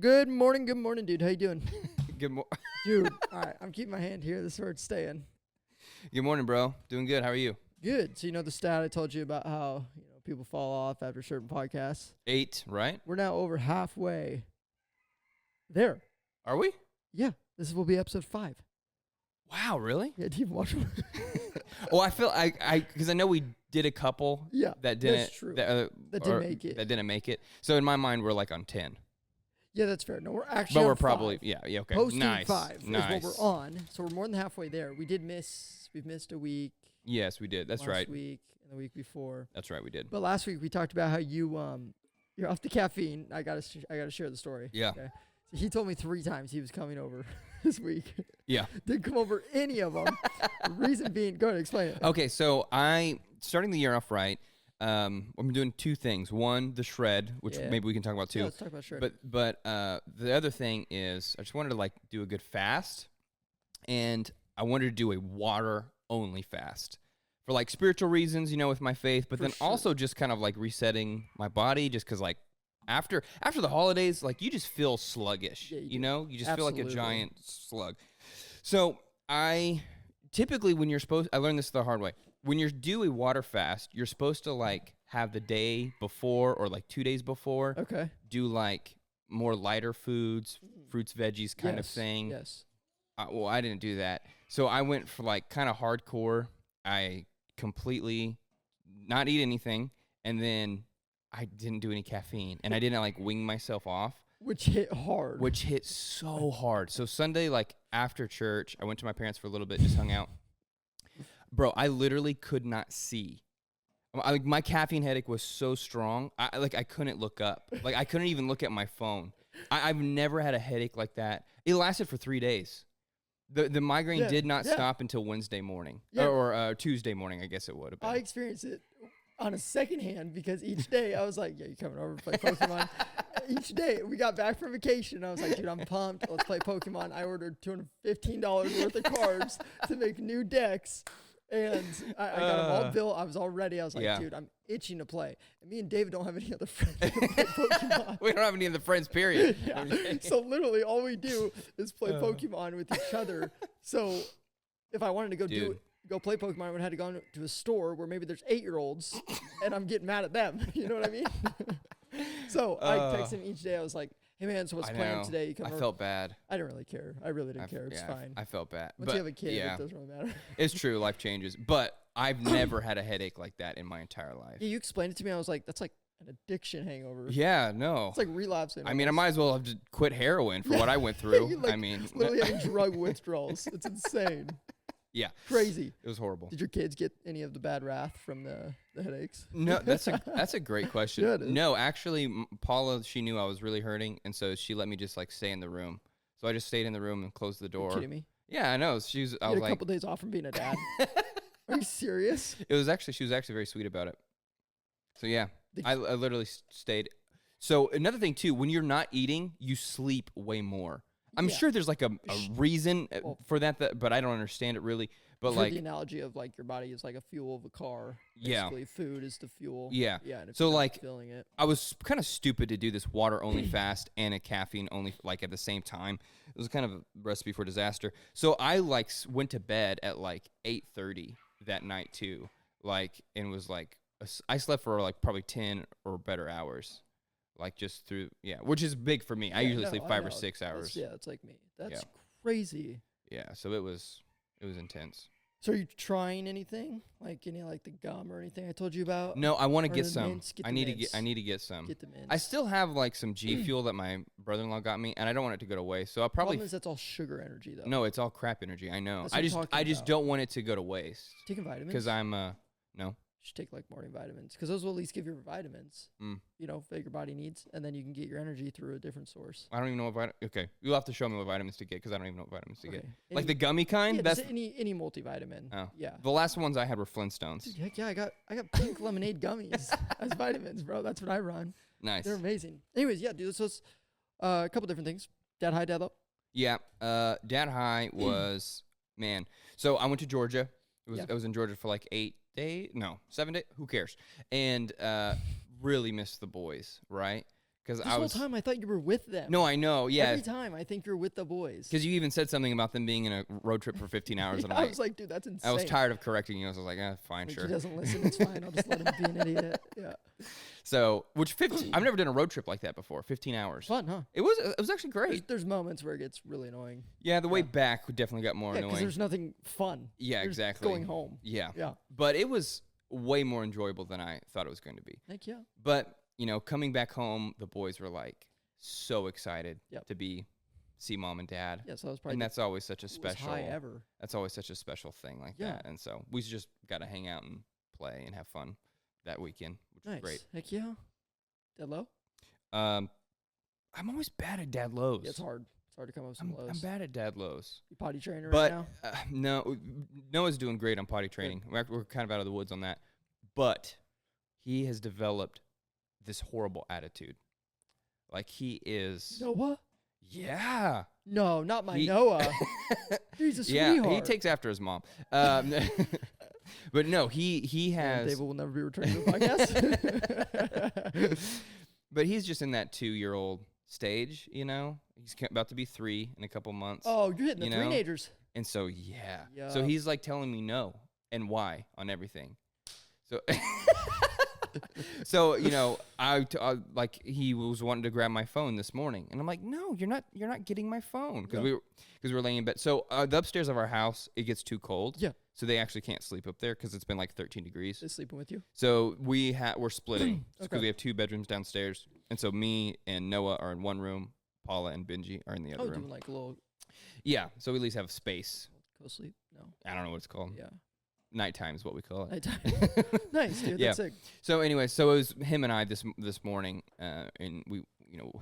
Good morning, dude. How you doing? Good Dude, all right, I'm keeping my hand here. This is where it's staying. Good morning, bro. Doing good. How are you? Good. So you know the stat I told you about how people fall off after certain podcasts? 8, right? We're now over halfway there. Are we? Yeah, this will be episode 5. Wow, really? Yeah, do you watch them? Oh, I feel because I know we did a couple. Yeah, that didn't. that's true. That Didn't make it. That didn't make it. So in my mind, we're like on 10. Yeah, that's fair. No, we're actually But on we're 5. probably yeah okay. Posting Nice. 5 Nice. is what we're on. So we're more than halfway there. We've missed a week. Yes, we did. That's right. Last week and the week before. That's right. We did. But last week we talked about how you're off the caffeine. I gotta share the story. Yeah. Okay? So he told me 3 times he was coming over this week. Yeah. Didn't come over any of them. The reason being, go ahead, explain it. Okay, so starting the year off right. I'm doing 2 things. One, the shred, which maybe we can talk about too. Yeah, let's talk about shred. But the other thing is I just wanted to like do a good fast, and I wanted to do a water only fast for like spiritual reasons, with my faith, but then also just kind of like resetting my body, just because like after the holidays, like you just feel sluggish, you just feel like a giant slug. So I typically I learned this the hard way. When you do a water fast, you're supposed to like have the day before or like 2 days before. Okay. Do like more lighter foods, fruits, veggies kind of thing. Yes. Well, I didn't do that. So I went for like kind of hardcore. I completely not eat anything. And then I didn't do any caffeine. And I didn't like wing myself off. Which hit hard. Which hit so hard. So Sunday, like after church, I went to my parents for a little bit, just hung out. Bro, I literally could not see. My caffeine headache was so strong. I couldn't look up. Like I couldn't even look at my phone. I've never had a headache like that. It lasted for 3 days. The migraine did not stop until Wednesday morning or Tuesday morning. I guess it would have been. I experienced it on a second hand because each day I was like, yeah, you coming over to play Pokemon? Each day we got back from vacation. I was like, dude, I'm pumped. Let's play Pokemon. I ordered $215 worth of cards to make new decks. And I got them all built. I was all ready. I was like, dude, I'm itching to play. And me and David don't have any other friends to play Pokemon. We don't have any other friends, period. So literally all we do is play Pokemon with each other. So if I wanted to go play Pokemon, I would have to go to a store where maybe there's 8-year-olds and I'm getting mad at them. You know what I mean? So I text him each day. I was like, hey, man, so what's planned today? I felt bad. I didn't really care. I really didn't care. It's fine. I felt bad. Once you have a kid, it doesn't really matter. It's true. Life changes. But I've never had a headache like that in my entire life. Yeah, you explained it to me. I was like, that's like an addiction hangover. Yeah, no. It's like relapsing. I mean, I might as well have just quit heroin for what I went through. I mean, literally having drug withdrawals. It's insane. Yeah. Crazy. It was horrible. Did your kids get any of the bad wrath from the headaches? No, that's a great question. Yeah, no, actually, Paula, she knew I was really hurting, and so she let me just like stay in the room. So I just stayed in the room and closed the door. Are you kidding me? Yeah, I know. I was a like, couple days off from being a dad. Are you serious? She was actually very sweet about it. So yeah, I literally stayed. So another thing too, when you're not eating, you sleep way more. I'm sure there's like a reason for that, but I don't understand it really. But like the analogy of like your body is like a fuel of a car. Basically, food is the fuel. Yeah. Yeah. And if so you're like, not filling it. I was kind of stupid to do this water only fast and a caffeine only like at the same time. It was kind of a recipe for disaster. So I like went to bed at like 8:30 that night too. Like and was like I slept for like probably 10 or better hours. Like just through, which is big for me. I usually sleep 5 or 6 hours. It's like me. That's crazy. Yeah, so it was intense. So are you trying anything? Like any like the gum or anything I told you about? No, I want to get some. Mints? I need to get some. Get the mints. I still have like some G Fuel that my brother-in-law got me, and I don't want it to go to waste. So I'll probably. Problem is that's all sugar energy though. No, it's all crap energy. I know. I just don't want it to go to waste. Taking vitamins? Because I'm no. You should take like morning vitamins because those will at least give you vitamins. That your body needs, and then you can get your energy through a different source. I don't even know what okay, you'll have to show me what vitamins to get because I don't even know what vitamins to get. Like the gummy Yeah, kind. that's any multivitamin. Oh Yeah. The last ones I had were Flintstones. Dude, heck yeah, I got pink lemonade gummies as vitamins, bro. That's what I run. Nice. They're amazing. Anyways, yeah, dude. So it's a couple different things. Dad high, dad low. Yeah. Dad high was man. So I went to Georgia. I was in Georgia for like 7 days. Who cares? And really missed the boys, right? because This I whole was. time I thought you were with them. No, I know. Yeah. Every time I think you're with the boys. Because you even said something about them being in a road trip for 15 hours. Yeah, And I was like, dude, that's insane. I was tired of correcting you. I was like, fine, Like, sure. he doesn't listen. It's fine. I'll just let him be an idiot. Yeah. So, which 15? I've never done a road trip like that before. 15 hours. Fun, huh? It was actually great. There's moments where it gets really annoying. Yeah, the way back definitely got more Yeah, because annoying. there's nothing fun. Yeah, You're just exactly. going home. Yeah. Yeah. But it was way more enjoyable than I thought it was going to be. Heck yeah. But, coming back home, the boys were like so excited Yep. to see mom and dad. Yeah, so that was probably And that's always such a the special high ever. That's always such a special thing like Yeah. that. And so we just got to hang out and play and have fun that weekend, which was Nice. great. Heck yeah. Dead low? I'm always bad at dad lows. Yeah, it's hard. It's hard to come up with some lows. I'm bad at dad lows. You potty trainer But right now? no, Noah's doing great on potty training. We're kind of out of the woods on that. But he has developed this horrible attitude. Like he is. Noah? Yeah. No, not my He- Noah. He's a sweetheart. Yeah, he takes after his mom. But no, he has. David will never be returning to the podcast. But he's just in that 2-year-old stage, He's about to be 3 in a couple months. Oh, you're hitting the You know? teenagers. And so, yeah. Yeah. So he's like telling me no and why on everything. So, like he was wanting to grab my phone this morning, and I'm like, no, you're not getting my phone because we were laying in bed. So the upstairs of our house, it gets too cold. Yeah. So they actually can't sleep up there because it's been like 13 degrees. Is sleeping with you? So we're splitting because Okay. we have 2 bedrooms downstairs, and so me and Noah are in one room. Paula and Benji are in the other room. Doing like a little Yeah, so we at least have space. co-sleep? No. I don't know what it's called. Yeah. Nighttime is what we call it. Nighttime. Nice, dude. Yeah. That's sick. So anyway, so it was him and I this morning, and we,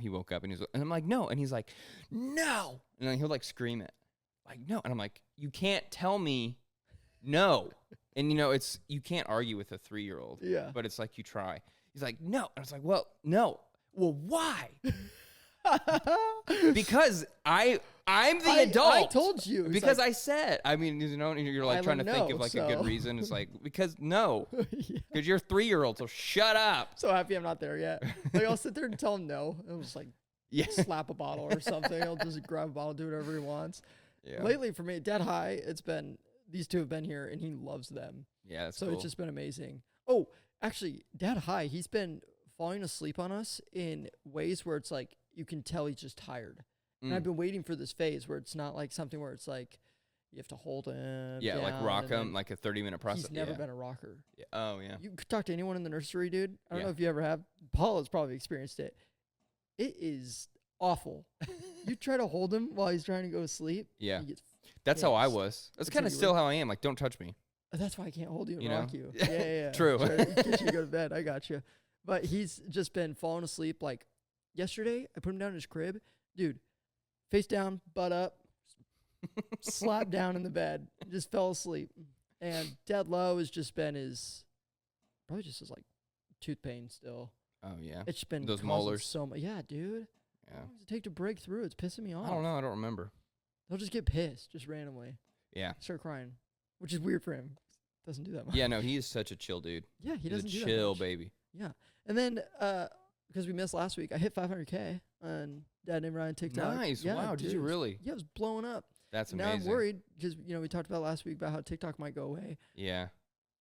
he woke up and and I'm like, no, and he's like, no, and then he'll like scream it, like no, and I'm like, you can't tell me no, and you can't argue with a 3-year-old, Yeah. but it's like you try. He's like, no, and I was like, well, no, well, why? Because I'm the adult. I told you. He's Because like, I said, and you're like I trying to let think know, of like a so. good reason. It's like, because no, Yeah. because you're a 3-year-old, so shut up. So happy I'm not there yet. Like I'll sit there and tell him no. I'll just like Yeah. slap a bottle or something. I'll just grab a bottle, do whatever he wants. Yeah. Lately for me, Dead High, these 2 have been here and he loves them. Yeah, that's So cool. it's just been amazing. Oh, actually, Dad High, he's been falling asleep on us in ways where it's like you can tell he's just tired. And I've been waiting for this phase where it's not like something where it's like you have to hold him. Yeah, like down rock and him, then- like a 30-minute process. He's never yeah. been a rocker. Yeah. Oh, yeah. You could talk to anyone in the nursery, dude. I don't Yeah. know if you ever have. Paul has probably experienced it. It is awful. You try to hold him while he's trying to go to sleep. Yeah. He gets, That's how I pissed. was. That's That's kind how of you still were. how I am. Like, don't touch me. that's why I can't hold you and You know? rock you. Yeah. True. Try to get you to go to bed. I got you. But he's just been falling asleep. Like yesterday, I put him down in his crib. Dude, face down, butt up, slapped down in the bed, just fell asleep. And dead low has just been probably just his like tooth pain still. Oh, yeah. It's been Those causing molars. so much. Yeah, dude. Yeah. How long does it take to break through? It's pissing me off. I don't know. I don't remember. They'll just get pissed just randomly. Yeah. Start crying, which is weird for him. Doesn't do that much. Yeah, no, he is such a chill dude. Yeah, he He's doesn't a do that chill much. baby. Yeah. And then because we missed last week, I hit 500K on DadNamed Ryan TikTok. Nice. Yeah, Wow, did you dude. really? Yeah, it was blowing up. That's Now amazing. I'm worried because we talked about last week about how TikTok might go away. Yeah.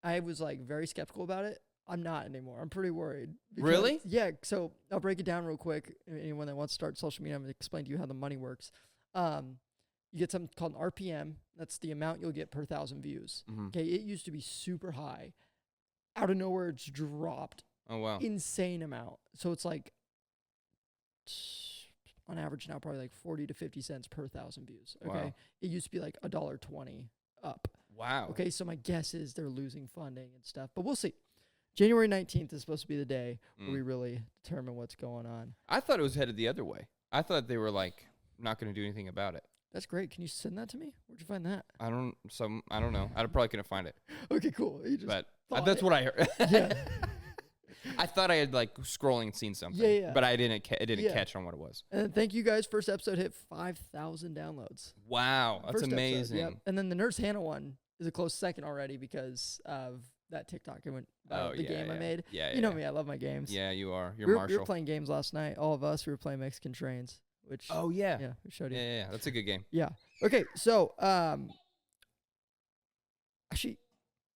I was like very skeptical about it. I'm not anymore. I'm pretty worried. Really? Yeah. So I'll break it down real quick. Anyone that wants to start social media, I'm going to explain to you how the money works. You get something called an RPM. That's the amount you'll get per 1,000 views. Mhm. Okay. It used to be super high. Out of nowhere, it's dropped. Oh, wow. Insane amount. So it's like on average now probably like 40 to 50 cents per 1,000 views. Okay. Wow. It used to be like $1.20 up. Wow. Okay, so my guess is they're losing funding and stuff, but we'll see. January 19th is supposed to be the day where we really determine what's going on. I thought it was headed the other way. I thought they were like not going to do anything about it. That's great. Can you send that to me? Where'd you find that? I don't know. I probably couldn't find it, Okay, cool. You just but thought that's it. what I heard. Yeah. I thought I had like scrolling and seen something. Yeah. But I didn't. It didn't Yeah. catch on what it was. And thank you guys. First episode hit 5,000 downloads. Wow, that's First episode, amazing. yep. And then the Nurse Hannah one is a close second already because of that TikTok. It went Oh, the game I made. Yeah, You know me, I love my games. Yeah, you are. You're we Marshall. were playing games last night. All of us, we were playing Mexican Trains, which Oh, yeah. yeah, we showed you. Yeah. That's a good game. Yeah. Okay, so actually,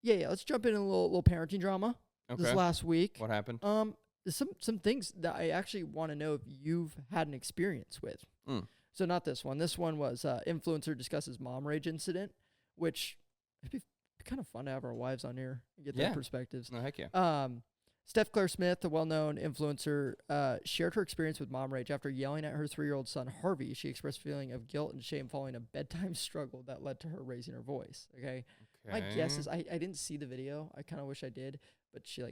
let's jump in a little parenting drama. Okay. This last week. What happened? There's some things that I actually want to know if you've had an experience with. So not this one. This one was influencer discusses mom rage incident, which it'd be kind of fun to have our wives on here and get their perspectives. No, heck yeah. Steph Claire Smith, a well-known influencer, shared her experience with mom rage after yelling at her 3-year-old son, Harvey. She expressed feeling of guilt and shame following a bedtime struggle that led to her raising her voice. Okay. My guess is I didn't see the video. I kind of wish I did, but she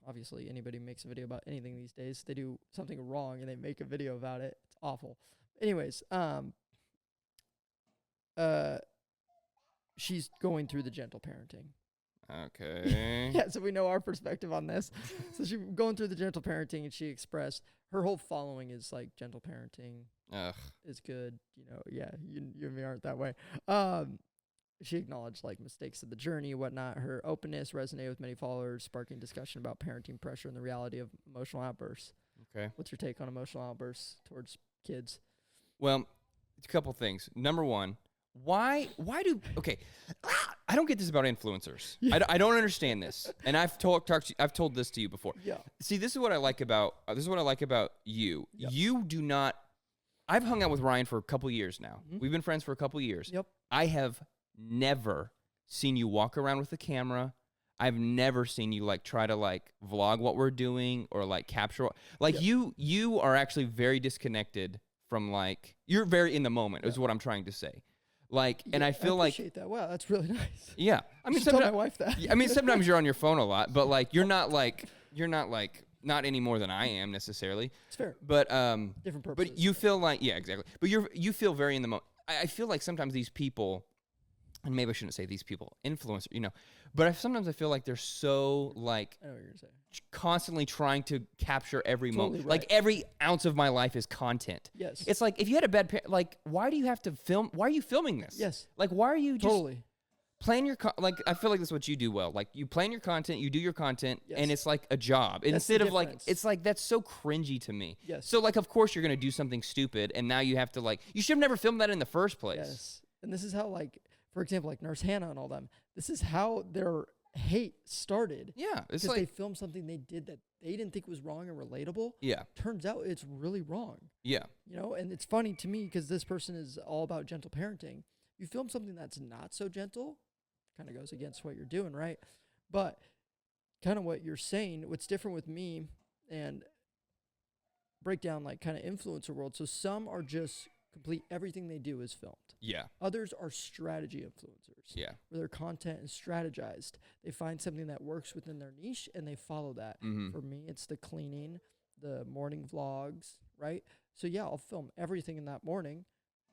obviously anybody makes a video about anything these days, they do something wrong and they make a video about it. It's awful. Anyways, she's going through the gentle parenting. Okay. Yeah, so we know our perspective on this. So she's going through the gentle parenting, and she expressed her whole following is like gentle parenting is good. You know, yeah, you and me aren't that way. She acknowledged mistakes of the journey and whatnot. Her openness resonated with many followers, sparking discussion about parenting pressure and the reality of emotional outbursts. Okay. What's your take on emotional outbursts towards kids? Well, it's a couple things. Number one, why do I don't get this about influencers. Yeah. I don't understand this, and I've told this to you before. Yeah. See, this is what I like about you. Yep. You do not. I've hung out with Ryan for a couple years now. Mm-hmm. We've been friends for a couple years. Yep. I have never seen you walk around with a camera. I've never seen you try to vlog what we're doing or capture you are actually very disconnected from you're very in the moment is what I'm trying to say. And I feel I appreciate that. Wow, that's really nice. Yeah. I mean, tell my wife that. I mean, sometimes you're on your phone a lot, but you're not not any more than I am necessarily. It's fair. But different purposes. But you feel exactly. But you feel very in the moment. I feel like sometimes these people, and maybe I shouldn't say these people, influencers, but sometimes I feel like they're so I know what you're gonna say. Constantly trying to capture every moment. Right. Every ounce of my life is content. Yes. It's if you had a bad why do you have to film? Why are you filming this? Yes. Why are you just plan your I feel like that's what you do well. You plan your content, you do your content, and it's like a job. That's instead of it's that's so cringy to me. Yes. So of course you're gonna do something stupid, and now you have to you should have never filmed that in the first place. Yes. And this is how for example, Nurse Hannah and all them. This is how their hate started. Yeah, it's because they filmed something they did that they didn't think was wrong and relatable. Yeah. Turns out it's really wrong. Yeah. And it's funny to me because this person is all about gentle parenting. You film something that's not so gentle, kind of goes against what you're doing, right? But kind of what you're saying, what's different with me and break down kind of influencer world. So some are just complete everything they do is filmed. Yeah. Others are strategy influencers. Yeah. Where their content is strategized. They find something that works within their niche and they follow that. Mm-hmm. For me, it's the cleaning, the morning vlogs, right? So yeah, I'll film everything in that morning.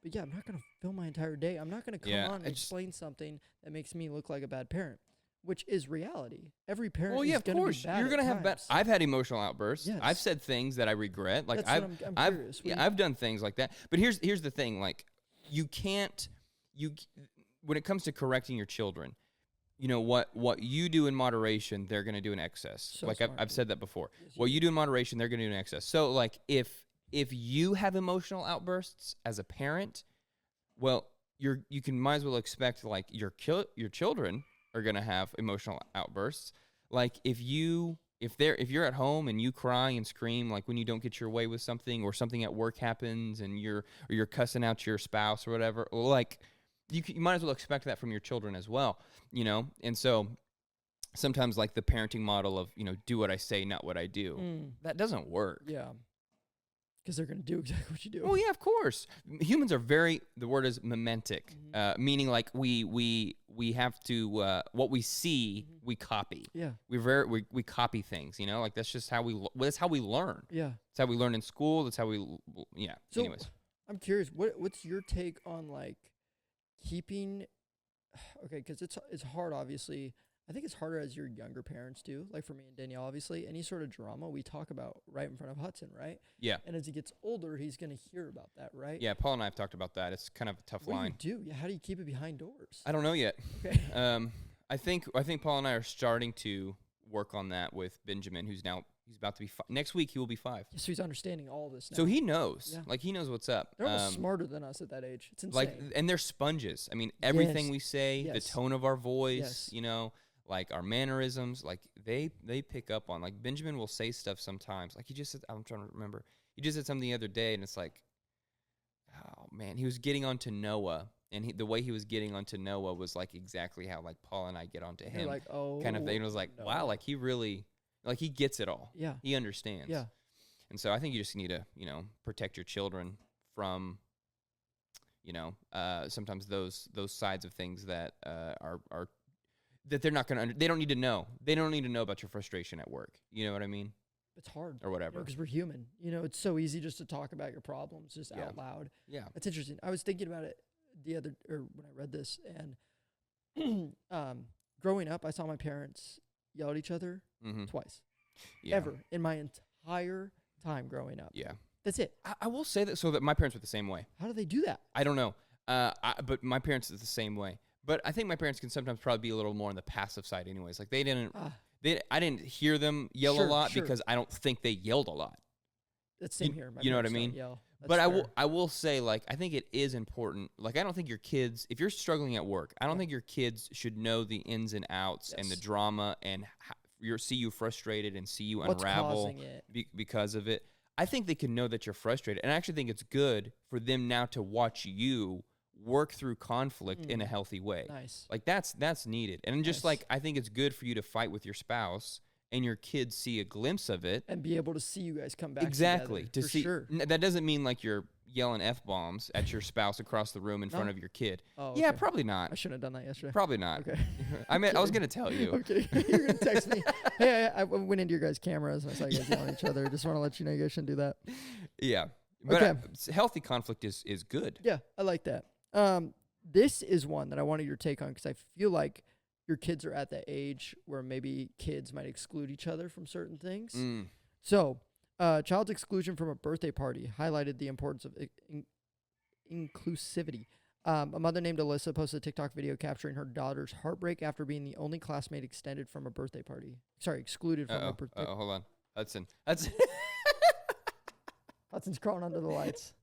But yeah, I'm not going to film my entire day. I'm not going to come on and explain something that makes me look like a bad parent, which is reality. Every parent is going to be bad. You're going to have bad. I've had emotional outbursts. Yes. I've said things that I regret. That's what I'm curious. I've done things like that. But here's the thing. When it comes to correcting your children, what you do in moderation, they're going to do in excess. So I've said that before. Yes, what you do in moderation, they're going to do in excess. So if you have emotional outbursts as a parent, well, you might as well expect your children are going to have emotional outbursts. If you're at home and you cry and scream when you don't get your way with something, or something at work happens and you're cussing out your spouse or whatever, you might as well expect that from your children as well, And so sometimes the parenting model of do what I say, not what I do, that doesn't work. Yeah. Because they're going to do exactly what you do. Oh yeah, of course. Humans are the word is mimetic, meaning we have to what we see we copy. Yeah, we copy things. That's just how that's how we learn. Yeah, that's how we learn in school. That's how we So anyways, I'm curious. What's your take on keeping? Okay, because it's hard. Obviously, I think it's harder as your younger parents do. For me and Danielle, obviously, any sort of drama we talk about right in front of Hudson, right? Yeah. And as he gets older, he's going to hear about that, right? Yeah, Paul and I have talked about that. It's kind of a tough line. What do you do? Yeah, how do you keep it behind doors? I don't know yet. Okay. I think Paul and I are starting to work on that with Benjamin, he's about to be next week. He will be 5. So he's understanding all this now. So he knows, Yeah. like he knows what's up. They're almost smarter than us at that age. It's insane. Like, and they're sponges. I mean, everything we say, the tone of our voice, you know, like our mannerisms, like they pick up on. Like Benjamin will say stuff sometimes. Like he just said, I'm trying to remember. He just said something the other day, and it's like, oh man, he was getting onto Noah, and the way he was getting onto Noah was like exactly how like Paul and I get onto him. Like, oh, kind of thing. It was like, wow, like he really, like he gets it all. Yeah, he understands. Yeah, and so I think you just need to, you know, protect your children from, you know, sometimes those sides of things that are that they're not going to, they don't need to know. They don't need to know about your frustration at work. You know what I mean? It's hard. Or whatever. Because we're human. You know, it's so easy just to talk about your problems just out loud. Yeah. It's interesting. I was thinking about it when I read this, and growing up, I saw my parents yell at each other twice. Yeah. Ever. In my entire time growing up. Yeah. That's it. I will say that, so that my parents were the same way. How do they do that? I don't know. But my parents are the same way. But I think my parents can sometimes probably be a little more on the passive side anyways. Like they didn't, I didn't hear them yell a lot because I don't think they yelled a lot. That's same here. You know what I mean? But I will say, like, I think it is important. Like, I don't think your kids, if you're struggling at work, I don't think your kids should know the ins and outs and the drama and see you frustrated and see you unravel because of it. I think they can know that you're frustrated. And I actually think it's good for them now to watch you work through conflict in a healthy way. Nice. Like that's needed. And just like, I think it's good for you to fight with your spouse and your kids see a glimpse of it. And be able to see you guys come back exactly. together, To see, sure. That doesn't mean like you're yelling F-bombs at your spouse across the room in front of your kid. Oh, okay. Yeah, probably not. I shouldn't have done that yesterday. Probably not. Okay. I was going to tell you. Okay. You're going to text me. Hey, I went into your guys' cameras and I saw you guys yelling at each other. Just want to let you know you guys shouldn't do that. Yeah. But healthy conflict is good. Yeah, I like that. This is one that I wanted your take on because I feel like your kids are at that age where maybe kids might exclude each other from certain things. So, child's exclusion from a birthday party highlighted the importance of inclusivity. A mother named Alyssa posted a TikTok video capturing her daughter's heartbreak after being the only classmate excluded from a birthday party. Excluded from a birthday party. Hold on. Hudson. Hudson's crawling under the lights.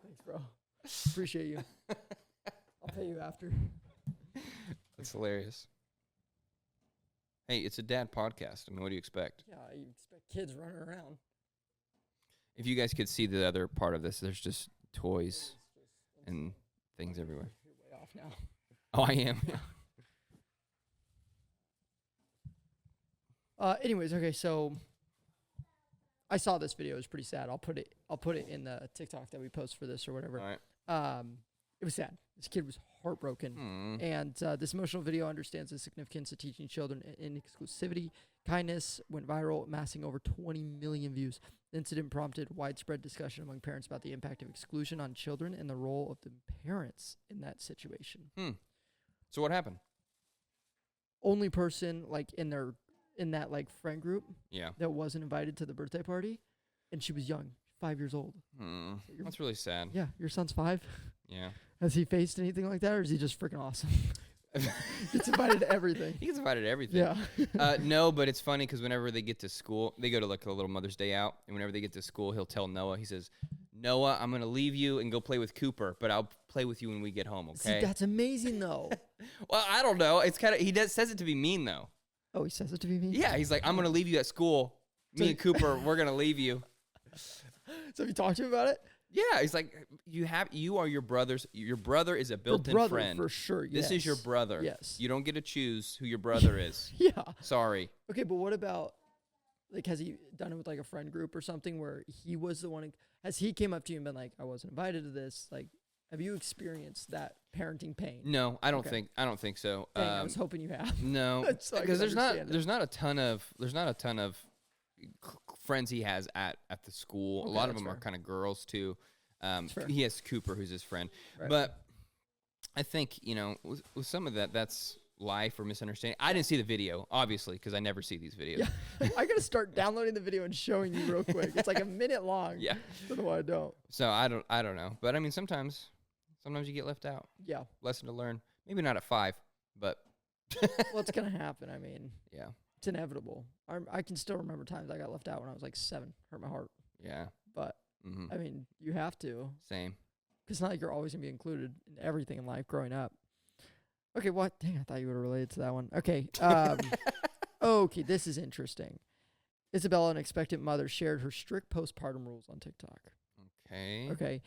Thanks, bro. Appreciate you. I'll pay you after. That's hilarious. Hey, it's a dad podcast. I mean, what do you expect? Yeah, you expect kids running around. If you guys could see the other part of this, there's just toys and things everywhere. You're way off now. Oh, I am. Anyways, okay, so I saw this video. It was pretty sad. I'll put it in the TikTok that we post for this or whatever. All right. It was sad. This kid was heartbroken. And this emotional video understands the significance of teaching children in exclusivity. Kindness went viral, amassing over 20 million views. The incident prompted widespread discussion among parents about the impact of exclusion on children and the role of the parents in that situation. So what happened? Only person like in that like friend group that wasn't invited to the birthday party, and she was young, 5 years old. So that's really sad. Yeah, your son's 5. Yeah. Has he faced anything like that, or is he just freaking awesome? Gets invited to everything. He gets invited to everything. Yeah. No, but it's funny because whenever they get to school, they go to like a little Mother's Day out, and whenever they get to school, he'll tell Noah, he says, Noah, I'm going to leave you and go play with Cooper, but I'll play with you when we get home, okay? See, that's amazing, though. Well, I don't know. It's kind of, says it to be mean, though. Oh, he says it to be mean? Yeah, he's like, I'm going to leave you at school. Me and Cooper, we're going to leave you. So have you talked to him about it? Yeah, he's like, you are your brother's. Your brother is a built-in friend. For sure, yes. This is your brother. Yes. You don't get to choose who your brother is. Yeah. Sorry. Okay, but what about, like, has he done it with, like, a friend group or something where he was the one, has he came up to you and been like, I wasn't invited to this? Like, have you experienced that parenting pain? No, I don't think so. Dang, I was hoping you have. No, because there's not a ton of friends he has at the school. Okay, a lot of them are kind of girls too. He has Cooper, who's his friend. Right. But I think, with some of that's life or misunderstanding. I didn't see the video, obviously, because I never see these videos. Yeah. I got to start downloading the video and showing you real quick. It's like a minute long. Yeah. I don't know why I don't. So I don't know. But I mean, sometimes you get left out. Yeah. Lesson to learn. Maybe not at 5, but. Well, it's going to happen. I mean. Yeah. It's inevitable. I can still remember times I got left out when I was like 7. Hurt my heart. Yeah. But, I mean, you have to. Same. Because it's not like you're always going to be included in everything in life growing up. Okay, what? Dang, I thought you would have related to that one. Okay. Okay, this is interesting. Isabella, an expectant mother, shared her strict postpartum rules on TikTok. Okay. Okay.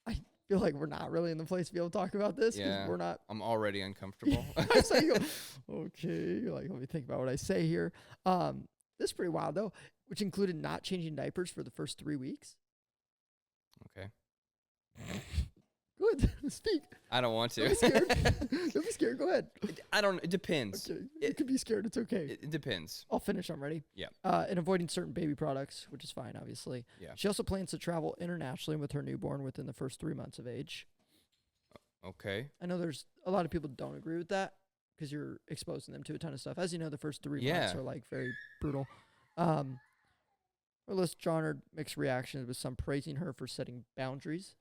I feel like we're not really in the place to be able to talk about this. Yeah. We're not. I'm already uncomfortable. So you go, okay, like, let me think about what I say here. This is pretty wild, though, which included not changing diapers for the first 3 weeks. Okay. Good. Speak. I don't want to. Don't be scared. Don't be scared. Go ahead. It depends. Okay. You can be scared. It's okay. It depends. I'll finish. I'm ready. Yeah. And avoiding certain baby products, which is fine, obviously. Yeah. She also plans to travel internationally with her newborn within the first 3 months of age. Okay. I know there's a lot of people don't agree with that because you're exposing them to a ton of stuff. As you know, the first 3 months are like very brutal. Her list garnered mixed reactions, with some praising her for setting boundaries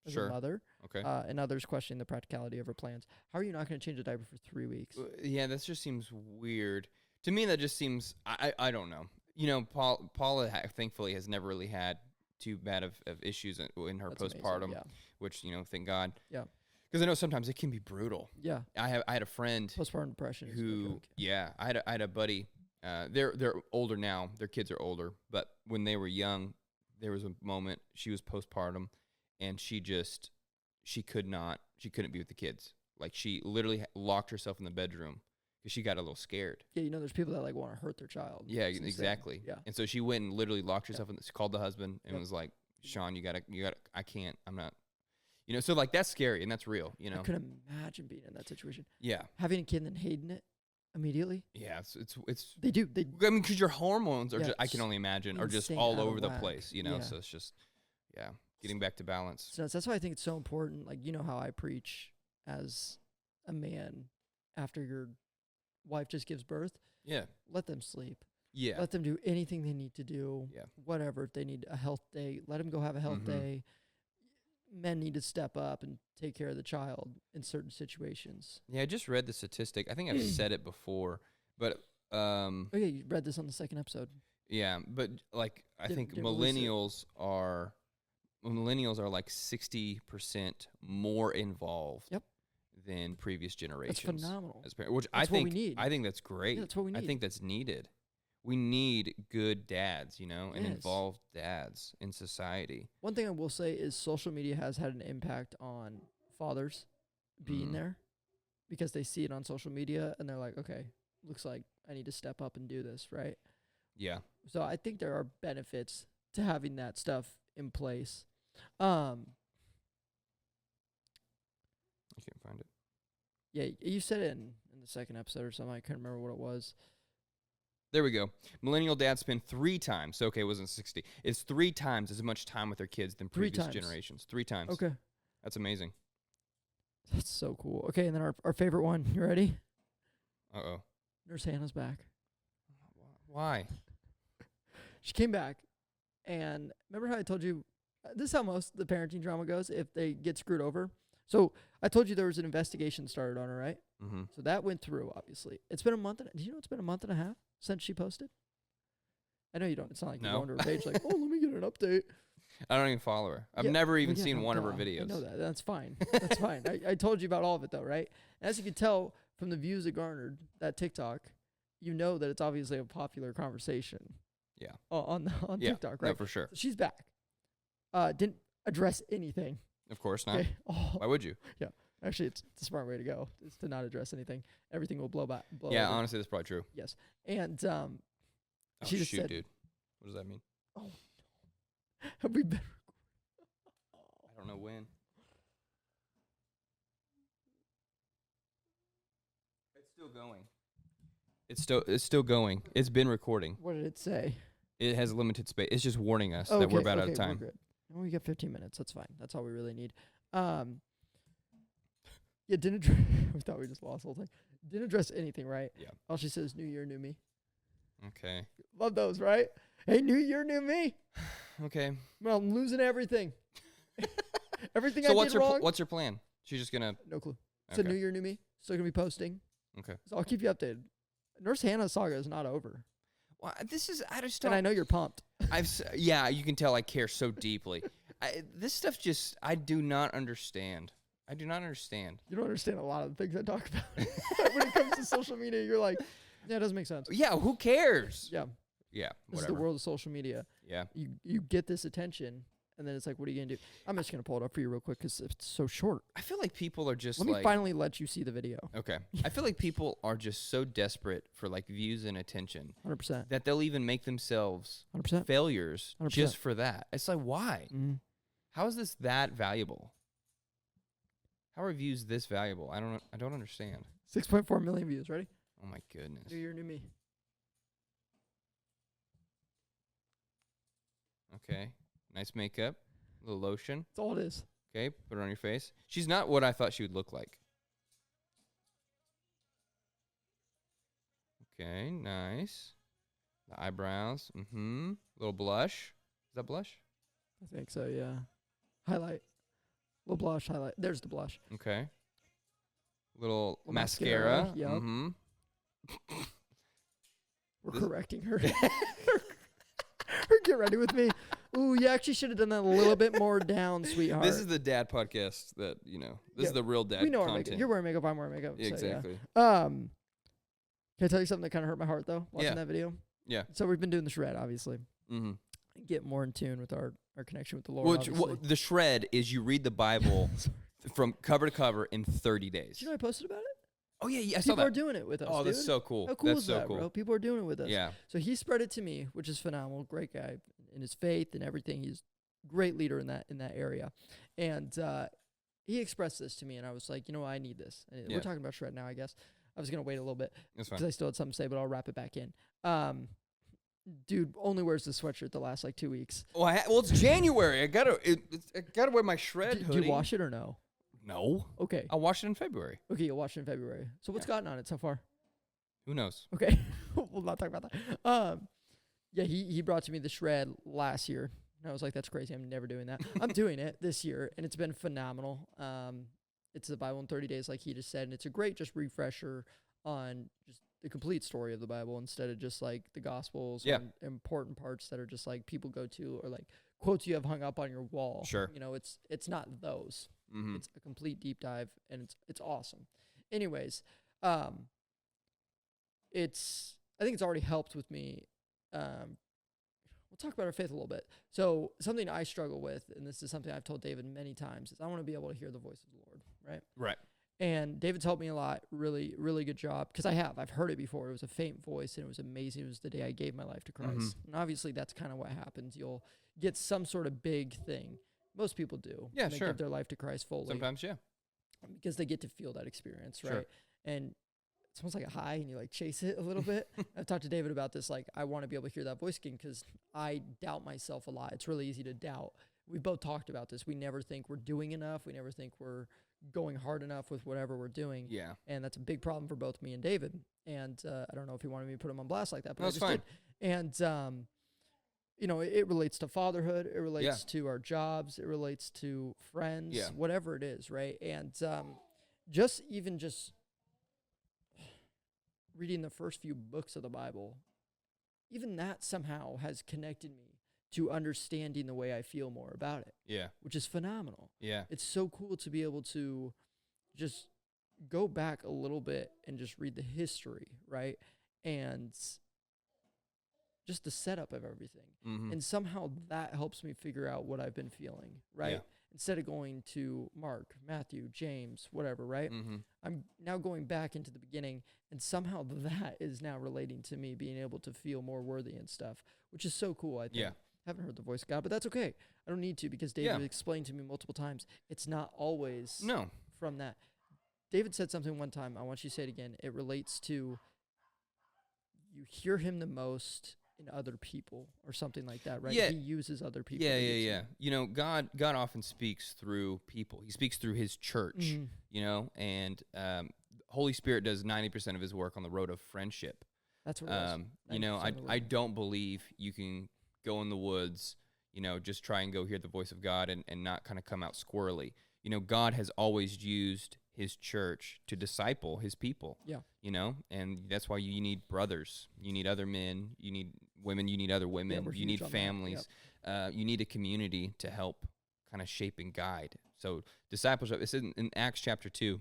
as a mother. Okay. And others questioning the practicality of her plans. How are you not going to change a diaper for 3 weeks? Yeah, that just seems weird. To me, that just seems, I don't know. You know, Paula thankfully has never really had too bad of issues in her postpartum, which, you know, thank God. Yeah. Because I know sometimes it can be brutal. Yeah. I had a friend. Postpartum depression. Who, I had a buddy. They're older now. Their kids are older. But when they were young, there was a moment she was postpartum, and she couldn't be with the kids. Like, she literally locked herself in the bedroom because she got a little scared. Yeah, you know, there's people that like want to hurt their child. Yeah, exactly. Yeah. And so she went and literally locked herself in. She called the husband and was like, "Sean, you gotta. I can't. I'm not." You know, so like that's scary and that's real. You know, I couldn't imagine being in that situation. Yeah, having a kid and then hating it immediately. Yeah, it's they do. I mean, because your hormones are just, I can only imagine, are just all over the place. You know, so it's just getting back to balance. So that's why I think it's so important. Like, you know how I preach as a man after your wife just gives birth. Yeah, let them sleep. Yeah, let them do anything they need to do. Yeah, whatever, if they need a health day, let them go have a health day. Men need to step up and take care of the child in certain situations. Yeah, I just read the statistic. I think I've said it before, but oh yeah, you read this on the second episode. Yeah, but like I think millennials are like 60% more involved than previous generations. That's phenomenal. Which I think that's great. Yeah, that's what we need. I think that's needed. We need good dads, you know, and involved dads in society. One thing I will say is social media has had an impact on fathers being there, because they see it on social media and they're like, okay, looks like I need to step up and do this, right? Yeah. So I think there are benefits to having that stuff in place. I can't find it. Yeah, you said it in the second episode or something. I couldn't remember what it was. There we go. Millennial dads spend 3 times. So, okay, it wasn't 60. It's 3 times as much time with their kids than previous generations. 3 times. Okay. That's amazing. That's so cool. Okay, and then our favorite one. You ready? Uh-oh. Nurse Hannah's back. Why? She came back, and remember how I told you, this is how most of the parenting drama goes if they get screwed over. So I told you there was an investigation started on her, right? Mm-hmm. So that went through, obviously. It's been a month. Did you know it's been a month and a half since she posted? I know you don't. It's not like you go onto her page like, oh, let me get an update. I don't even follow her. I've never even seen one of her videos. I know that. That's fine. That's fine. I told you about all of it, though, right? And as you can tell from the views it garnered, that TikTok, you know that it's obviously a popular conversation. Yeah. On TikTok, right? No, for sure. So she's back. Didn't address anything. Of course not. Okay. Oh. Why would you? Yeah. Actually, it's the smart way to go, is to not address anything. Everything will blow yeah, over. Honestly, that's probably true. Yes. And she just said, dude. What does that mean? Oh, no. Have we been I don't know when. It's still going. It's still going. It's been recording. What did it say? It has limited space. It's just warning us that we're about out of time. We're good. Well, we got 15 minutes. That's fine. That's all we really need. Yeah, we thought we just lost the whole thing. Didn't address anything, right? Yeah. All she says, new year, new me. Okay. Love those, right? Hey, new year, new me. Okay. Well, I'm losing everything. Everything So I what's did wrong. what's your plan? She's just gonna. No clue. So Okay. new year, new me. Still gonna be posting. Okay. So I'll keep you updated. Nurse Hannah's saga is not over, Well, this is. I just and don't. I know you're pumped. Yeah, you can tell I care so deeply. This stuff just. I do not understand. I do not understand. You don't understand a lot of the things I talk about. When it comes to social media, you're like, yeah, it doesn't make sense. Yeah. Who cares? Yeah. Yeah. This Whatever. is the world of social media. Yeah. You get this attention, and then it's like, what are you gonna do? I'm just gonna pull it up for you real quick because it's so short. I feel like people are just Let me finally let you see the video. Okay. I feel like people are just so desperate for like views and attention 100%. that they'll even make themselves 100%. failures 100%. just for that. It's like, why? Mm-hmm. How is this that valuable? How are views this valuable? I don't understand. 6.4 million views. Ready? Oh my goodness. New year, new me. Okay. Nice makeup. A little lotion. That's all it is. Okay. Put it on your face. She's not what I thought she would look like. Okay. Nice. The eyebrows. Mm-hmm. Little blush. Is that blush? I think so. Yeah. Highlight. Little blush. Highlight. There's the blush. Okay. Little Little mascara. mascara, yep. Mm-hmm. We're This- correcting her. Get ready with me. Ooh, you actually should have done that a little bit more down, sweetheart. This is the dad podcast that, this is the real dad we know our content. makeup. You're wearing makeup. I'm wearing makeup. So, Exactly. yeah. Can I tell you something that kind of hurt my heart though? Watching Yeah. that video. Yeah. So we've been doing the shred, obviously. Mm-hmm. Get more in tune with our connection with the Lord. The shred is you read the Bible Sorry. from cover to cover in 30 days. Did you know I posted about it? Oh, yeah, I saw People are that. doing it with us. Oh, that's dude. so cool. How cool That's is so that, cool. bro? People are doing it with us. Yeah. So he spread it to me, which is phenomenal. Great guy in his faith and everything. He's a great leader in that area. And he expressed this to me, and I was like, I need this. And Yeah. We're talking about shred now, I guess. I was gonna wait a little bit That's because fine. I still had something to say, but I'll wrap it back in. Dude only wears the sweatshirt the last like 2 weeks. Well, it's January. I gotta wear my shred Do hoodie. you wash it or no? No. Okay. I'll wash it in February. Okay, you'll wash it in February. So what's gotten on it so far? Who knows? Okay. We'll not talk about that. Yeah, he brought to me the shred last year. And I was like, that's crazy. I'm never doing that. I'm doing it this year, and it's been phenomenal. It's the Bible in 30 days, like he just said, and it's a great just refresher on just the complete story of the Bible instead of just like the Gospels Yeah. and important parts that are just like people go to or like quotes you have hung up on your wall. Sure. It's not those. Mm-hmm. It's a complete deep dive, and it's awesome. Anyways, I think it's already helped with me. We'll talk about our faith a little bit. So something I struggle with, and this is something I've told David many times, is I want to be able to hear the voice of the Lord, right? Right. And David's helped me a lot. Really, really good job. Because I've heard it before. It was a faint voice, and it was amazing. It was the day I gave my life to Christ. Mm-hmm. And obviously, that's kind of what happens. You'll get some sort of big thing. Most people do. Yeah, when they sure. give their life to Christ fully. Sometimes, yeah. Because they get to feel that experience, right? Sure. And it's almost like a high, and you like chase it a little bit. I've talked to David about this. Like, I want to be able to hear that voice again because I doubt myself a lot. It's really easy to doubt. We both talked about this. We never think we're doing enough. We never think we're going hard enough with whatever we're doing. Yeah. And that's a big problem for both me and David. And I don't know if he wanted me to put him on blast like that, but No, I it's just fine. did. And it relates to fatherhood. It relates to our jobs. It relates to friends. Yeah. Whatever it is, right? And just reading the first few books of the Bible, even that somehow has connected me to understanding the way I feel more about it, Yeah. which is phenomenal. Yeah. It's so cool to be able to just go back a little bit and just read the history, right? And just the setup of everything. Mm-hmm. And somehow that helps me figure out what I've been feeling, right? Yeah. Instead of going to Mark, Matthew, James, whatever, right? Mm-hmm. I'm now going back into the beginning, and somehow that is now relating to me being able to feel more worthy and stuff, which is so cool, I think. Yeah. Haven't heard the voice of God, but that's okay. I don't need to because David Yeah. explained to me multiple times. It's not always No. from that. David said something one time. I want you to say it again. It relates to you hear him the most in other people or something like that, right? Yeah. He uses other people. Yeah, to yeah, get yeah. to You know, God often speaks through people. He speaks through his church, Mhm. and Holy Spirit does 90% of his work on the road of friendship. That's what it was. You know, 90% of the I way. don't believe you can go in the woods, you know, just try and go hear the voice of God and not kind of come out squirrely. You know, God has always used his church to disciple his people. Yeah. You know, and that's why you need brothers, you need other men, you need women, you need other women, we're you huge need on that. families, you need a community to help kind of shape and guide. So discipleship, it's in Acts chapter 2.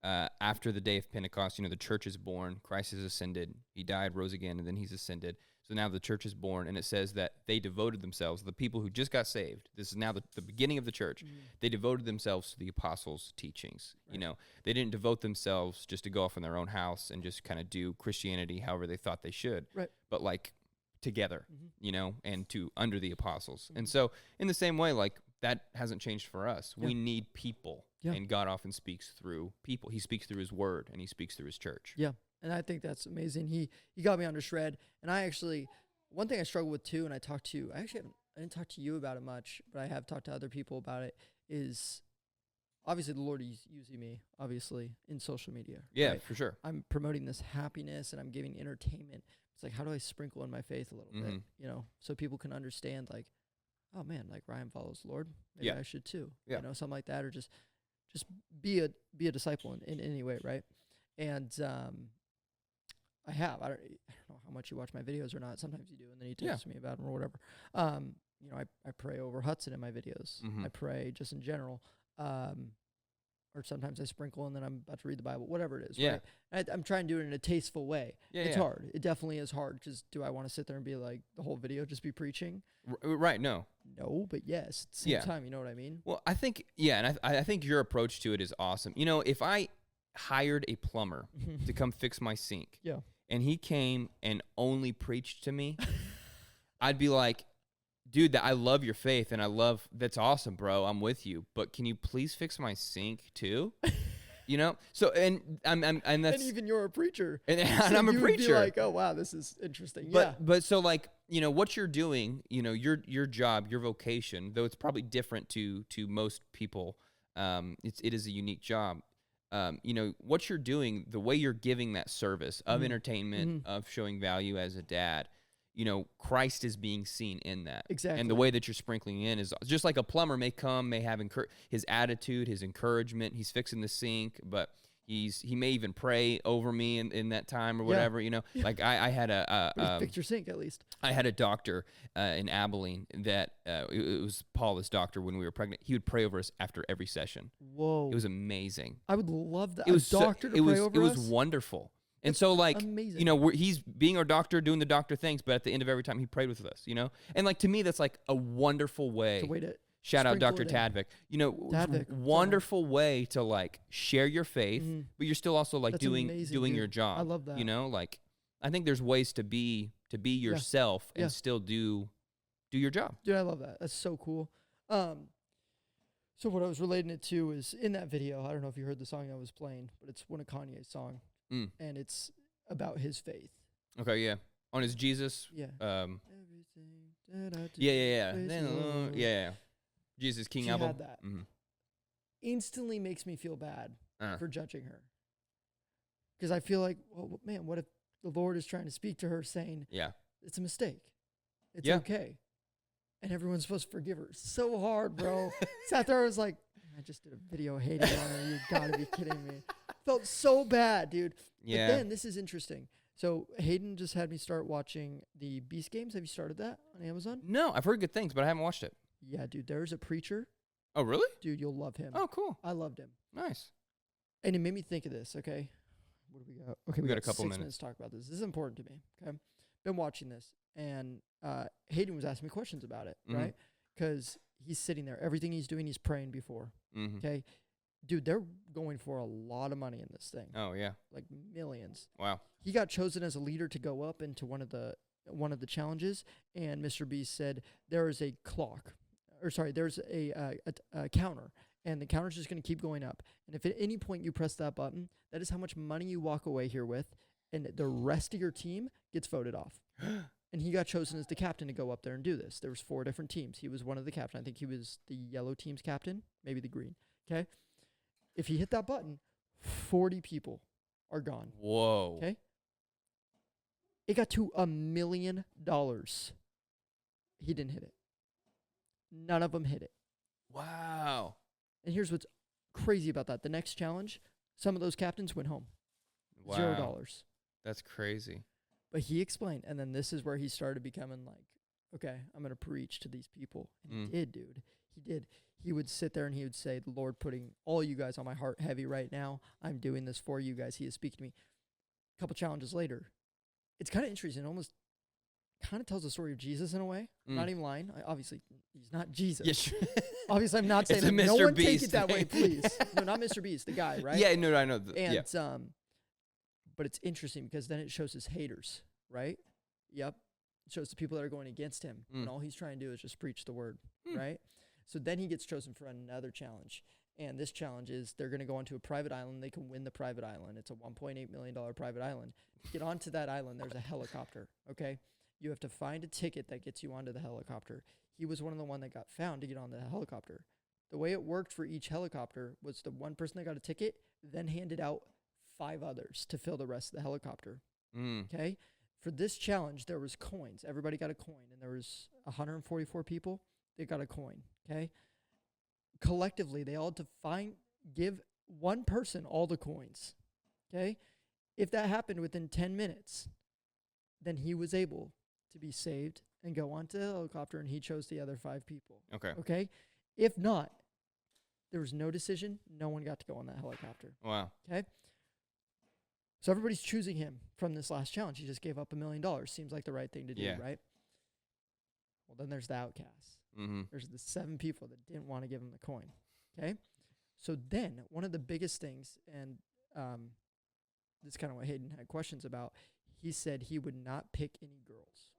After the day of Pentecost, you know, the church is born, Christ has ascended, he died, rose again, and then he's ascended. So now the church is born, and it says that they devoted themselves, the people who just got saved, this is now the beginning of the church, they devoted themselves to the apostles' teachings. Right. You know, they didn't devote themselves just to go off in their own house and just kind of do Christianity however they thought they should, Right. but like together, you know, and to under the apostles. And Mhm. so in the same way, like that hasn't changed for us. Yeah. We need people. Yeah. And God often speaks through people. He speaks through his word, and he speaks through his church. Yeah, and I think that's amazing. He got me under shred, and I actually, one thing I struggle with too, and I didn't talk to you about it much, but I have talked to other people about it, is obviously the Lord is using me, obviously, in social media. Yeah, right? for sure. I'm promoting this happiness, and I'm giving entertainment. It's like, how do I sprinkle in my faith a little bit, you know, so people can understand, like, oh man, like Ryan follows the Lord, maybe I should too, you know, something like that, or just be a disciple in any way, right? And I don't know how much you watch my videos or not. Sometimes you do, and then you text me about them or whatever. You know, I pray over Hudson in my videos. I pray just in general. Or sometimes I sprinkle, and then I'm about to read the Bible, whatever it is. Yeah. Right? I'm trying to do it in a tasteful way. Yeah, it's hard. It definitely is hard, because do I want to sit there and be like, the whole video just be preaching? Right, no. No, but yes, at the same time, you know what I mean? Well, I think, and I think your approach to it is awesome. You know, if I hired a plumber to come fix my sink, and he came and only preached to me, I'd be like, dude, I love your faith, and that's awesome, bro. I'm with you, but can you please fix my sink too? You know, so and that's and even you're a preacher, and so I'm a you preacher. Would be like, oh wow, this is interesting. But so like, you know, what you're doing, you know, your job, your vocation, though it's probably different to most people. It is a unique job. You know, what you're doing, the way you're giving that service of entertainment, of showing value as a dad, you know, Christ is being seen in that. Exactly. And the way that you're sprinkling in is just like a plumber may have his attitude, his encouragement. He's fixing the sink, but he may even pray over me in that time or whatever, you know. Like I had fix your sink at least. I had a doctor in Abilene that it was Paula's doctor when we were pregnant. He would pray over us after every session. Whoa. It was amazing. I would love that. It was doctor to pray over It was us? wonderful. And so, like, amazing. you know, he's being our doctor, doing the doctor things, but at the end of every time, he prayed with us, you know? And, like, to me, that's, like, a wonderful way. It's a way to shout out sprinkle Dr. it in. Tadvik. You know, Tadvik, wonderful way to, like, share your faith, but you're still also, like, That's doing amazing, your dude. job. I love that. You know, like, I think there's ways to be yourself and still do your job. Dude, I love that. That's so cool. So what I was relating it to is in that video, I don't know if you heard the song I was playing, but it's one of Kanye's songs, and it's about his faith. Okay, yeah. On his Jesus. Yeah. Everything that I do Yeah. praise Then, the Lord. yeah. Jesus King She album. had that. Mm-hmm. Instantly makes me feel bad for judging her. Because I feel like, well, man, what if the Lord is trying to speak to her saying, it's a mistake. It's okay. And everyone's supposed to forgive her. So hard, bro. Sat there, I was like, I just did a video hating on her. You gotta be kidding me. Felt so bad, dude. Yeah. But then this is interesting. So Hayden just had me start watching the Beast Games. Have you started that on Amazon? No, I've heard good things, but I haven't watched it. Yeah, dude. There's a preacher. Oh, really? Dude, you'll love him. Oh, cool. I loved him. Nice. And it made me think of this, okay? What do we got? Okay, we got a couple 6 minutes. minutes to talk about this. This is important to me, okay? Been watching this, and Hayden was asking me questions about it, right? Because he's sitting there. Everything he's doing, he's praying before, okay? Dude, they're going for a lot of money in this thing. Oh, yeah. Like millions. Wow. He got chosen as a leader to go up into one of the challenges, and Mr. Beast said there is a clock, or sorry, there's a counter, and the counter's just going to keep going up. And if at any point you press that button, that is how much money you walk away here with, and the rest of your team gets voted off. And he got chosen as the captain to go up there and do this. There was 4 different teams. He was one of the captain. I think he was the yellow team's captain, maybe the green. Okay. If he hit that button, 40 people are gone. Whoa. Okay. It got to $1 million. He didn't hit it. None of them hit it. Wow. And here's what's crazy about that. The next challenge, some of those captains went home. Wow. $0. That's crazy. But he explained, and then this is where he started becoming like, okay, I'm going to preach to these people. And he did, dude. He did. He would sit there and he would say, the Lord putting all you guys on my heart heavy right now. I'm doing this for you guys. He is speaking to me. A couple challenges later, it's kind of interesting. It almost kind of tells the story of Jesus in a way. Not even lying. Obviously, he's not Jesus. Yeah, sure. Obviously, I'm not saying It's a that. No Mr. one take Beast it that way, thing. please. No, not Mr. Beast, the guy, right? Yeah, no, I know. And but it's interesting because then it shows his haters, right? Yep. It shows the people that are going against him. And all he's trying to do is just preach the word, right? So then he gets chosen for another challenge. And this challenge is they're going to go onto a private island. They can win the private island. It's a $1.8 million private island. To get onto that island, there's a helicopter, okay? You have to find a ticket that gets you onto the helicopter. He was one of the one that got found to get on the helicopter. The way it worked for each helicopter was the one person that got a ticket then handed out 5 others to fill the rest of the helicopter, okay? For this challenge, there was coins. Everybody got a coin, and there was 144 people. They got a coin, okay? Collectively, they all had to give one person all the coins, okay? If that happened within 10 minutes, then he was able to be saved and go onto the helicopter, and he chose the other 5 people. Okay? If not, there was no decision. No one got to go on that helicopter. Wow. Okay? So everybody's choosing him from this last challenge. He just gave up $1 million. Seems like the right thing to do, right? Well, then there's the outcasts. There's the 7 people that didn't want to give him the coin. Okay? So then one of the biggest things, and this is kind of what Hayden had questions about, he said he would not pick any girls.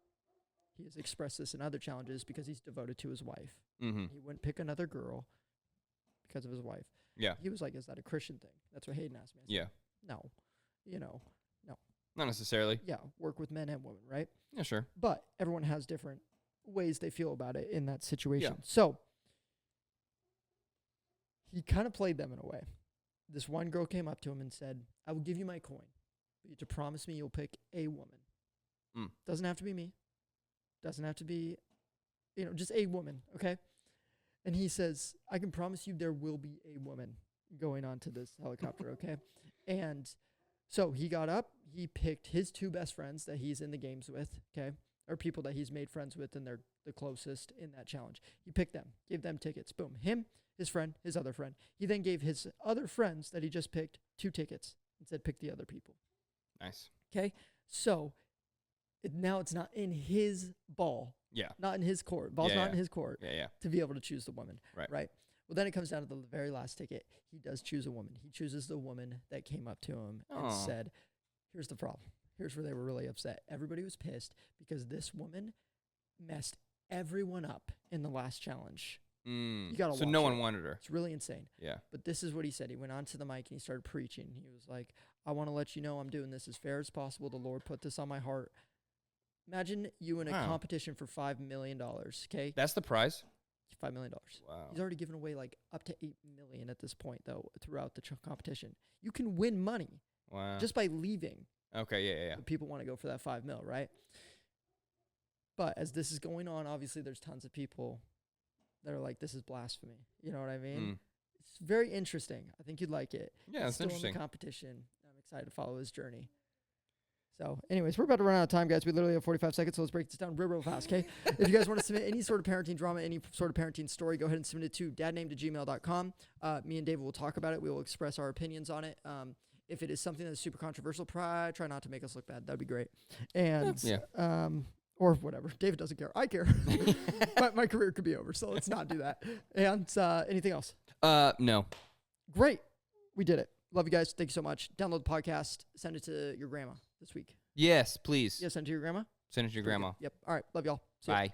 He has expressed this in other challenges because he's devoted to his wife. He wouldn't pick another girl because of his wife. Yeah. He was like, is that a Christian thing? That's what Hayden asked me. I said, no. No. Not necessarily. Yeah, work with men and women, right? Yeah, sure. But everyone has different ways they feel about it in that situation. Yeah. So he kind of played them in a way. This one girl came up to him and said, I will give you my coin, but you have to promise me you'll pick a woman. Doesn't have to be me. Doesn't have to be, just a woman, okay? And he says, I can promise you there will be a woman going onto this helicopter, okay? And so he got up, he picked his 2 best friends that he's in the games with, okay? Or people that he's made friends with and they're the closest in that challenge. He picked them, gave them tickets. Boom. Him, his friend, his other friend. He then gave his other friends that he just picked 2 tickets and said, pick the other people. Nice. Okay? So now it's not in his ball. Yeah. Not in his court. Ball's not in his court. Yeah. To be able to choose the woman. Right. Well, then it comes down to the very last ticket. He does choose a woman. He chooses the woman that came up to him and said, here's the problem. Here's where they were really upset. Everybody was pissed because this woman messed everyone up in the last challenge. You gotta so watch no it. one wanted her. It's really insane. Yeah. But this is what he said. He went onto the mic and he started preaching. He was like, I want to let you know I'm doing this as fair as possible. The Lord put this on my heart. Imagine you in a competition for $5 million, okay? That's the prize? $5 million. Wow. He's already given away like up to $8 million at this point, though, throughout the competition. You can win money just by leaving. Okay, yeah. But people want to go for that $5 million, right? But as this is going on, obviously there's tons of people that are like, this is blasphemy. You know what I mean? It's very interesting. I think you'd like it. Yeah, it's still interesting. In the competition. I'm excited to follow his journey. So, anyways, we're about to run out of time, guys. We literally have 45 seconds, so let's break this down real fast, okay? If you guys want to submit any sort of parenting drama, any sort of parenting story, go ahead and submit it to dadnamed@gmail.com. Me and David will talk about it. We will express our opinions on it. If it is something that's super controversial, try not to make us look bad. That'd be great. And, or whatever. David doesn't care. I care. my career could be over, so let's not do that. And anything else? No. Great. We did it. Love you guys. Thank you so much. Download the podcast. Send it to your grandma this week. Yes, please. Yeah, send it to your grandma. Send it to your grandma. Yep. All right. Love y'all. See ya. Bye.